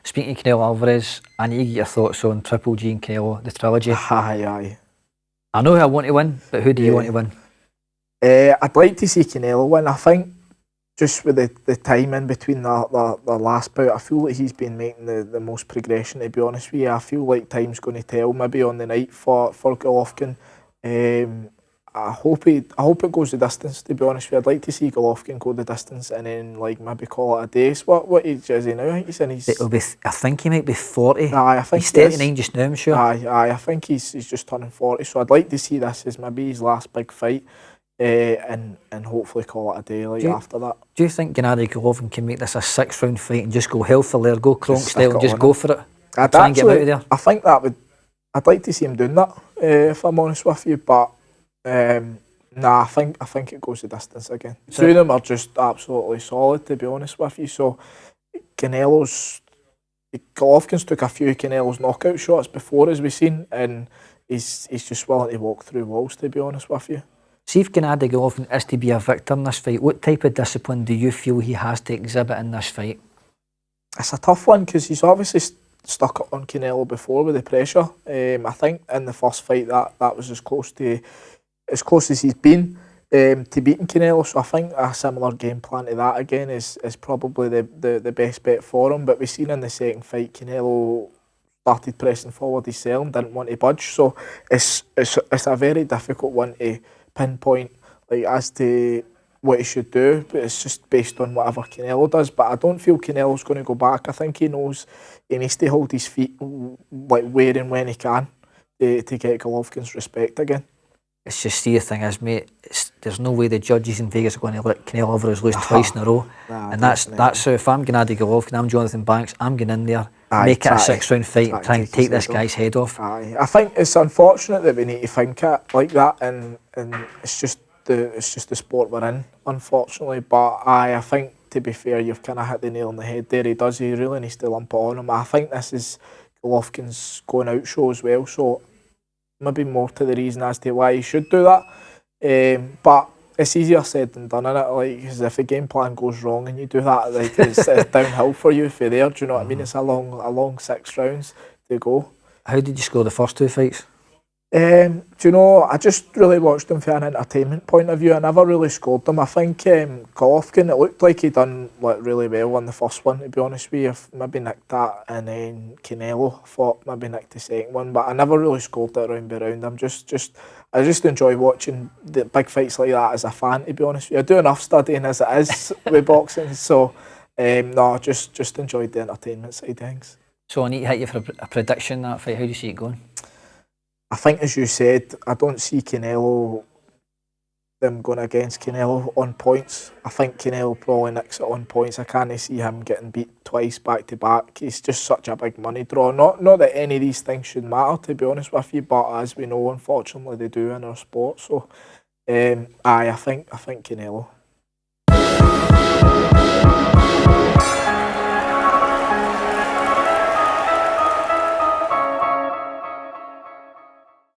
Speaking of Canelo Alvarez, I need to get your thoughts on Triple G and Canelo, the trilogy. Aye. I know who I want to win, but who do you want to win? I'd like to see Canelo win. I think just with the time in between the last bout, I feel like he's been making the most progression, to be honest with you. I feel like time's going to tell maybe on the night for Golovkin. I hope it goes the distance, to be honest with you. I'd like to see Golovkin go the distance and then like maybe call it a day. So what age is he now? I think he's in his... I think he might be 40. Aye, I think he's 39 just now, I'm sure. Aye, I think he's just turning 40. So I'd like to see this as maybe his last big fight. And hopefully call it a day after that. Do you think Gennady Golovkin can make this a 6-round fight and just go hell for leather, go Kronk style and just go for it? Try and get him out of there? I think I'd like to see him doing that, if I'm honest with you, but I think it goes the distance again. So, two of them are just absolutely solid, to be honest with you. So Golovkin's took a few Canelo's knockout shots before, as we've seen, and he's just willing to walk through walls, to be honest with you. See if Gennady Golovkin is to be a victor in this fight, what type of discipline do you feel he has to exhibit in this fight? It's a tough one because he's obviously stuck it on Canelo before with the pressure. I think in the first fight that was as close as he's been to beating Canelo. So I think a similar game plan to that again is probably the best bet for him. But we've seen in the second fight Canelo started pressing forward his cell and didn't want to budge. So it's a very difficult one to pinpoint like as to what he should do, but it's just based on whatever Canelo does. But I don't feel Canelo's going to go back. I think he knows he needs to hold his feet like where and when he can to get Golovkin's respect again. It's just the thing is, mate, there's no way the judges in Vegas are going to let Canelo Alvarez lose twice in a row. And that's how, if I'm Gennady Golovkin, I'm Jonathan Banks, I'm going in there, make it a 6-round fight and try and take this guy's head off. I think it's unfortunate that we need to think it like that, and it's just the sport we're in, unfortunately. But I think, to be fair, you've kind of hit the nail on the head there. He really needs to lump it on him. I think this is Golovkin's going out show as well, so maybe more to the reason as to why he should do that. But it's easier said than done, innit? Like, cause if the game plan goes wrong and you do that, like it's downhill for you for there. Do you know what I mean? It's a long 6 rounds to go. How did you score the first 2 fights? Do you know, I just really watched them from an entertainment point of view. I never really scored them. I think Golovkin, it looked like he done really well in the first one, to be honest with you. Maybe nicked that, and then Canelo, I thought maybe nicked the second one, but I never really scored it round by round. I just enjoy watching the big fights like that as a fan, to be honest with you. I do enough studying as it is with boxing, so no, just enjoyed the entertainment side of things. So I need to hit you for a prediction that fight. How do you see it going? I think, as you said, I don't see them going against Canelo on points. I think Canelo probably nicks it on points. I can't see him getting beat twice back to back. He's just such a big money draw. Not that any of these things should matter, to be honest with you, but as we know, unfortunately, they do in our sport. So, I think Canelo.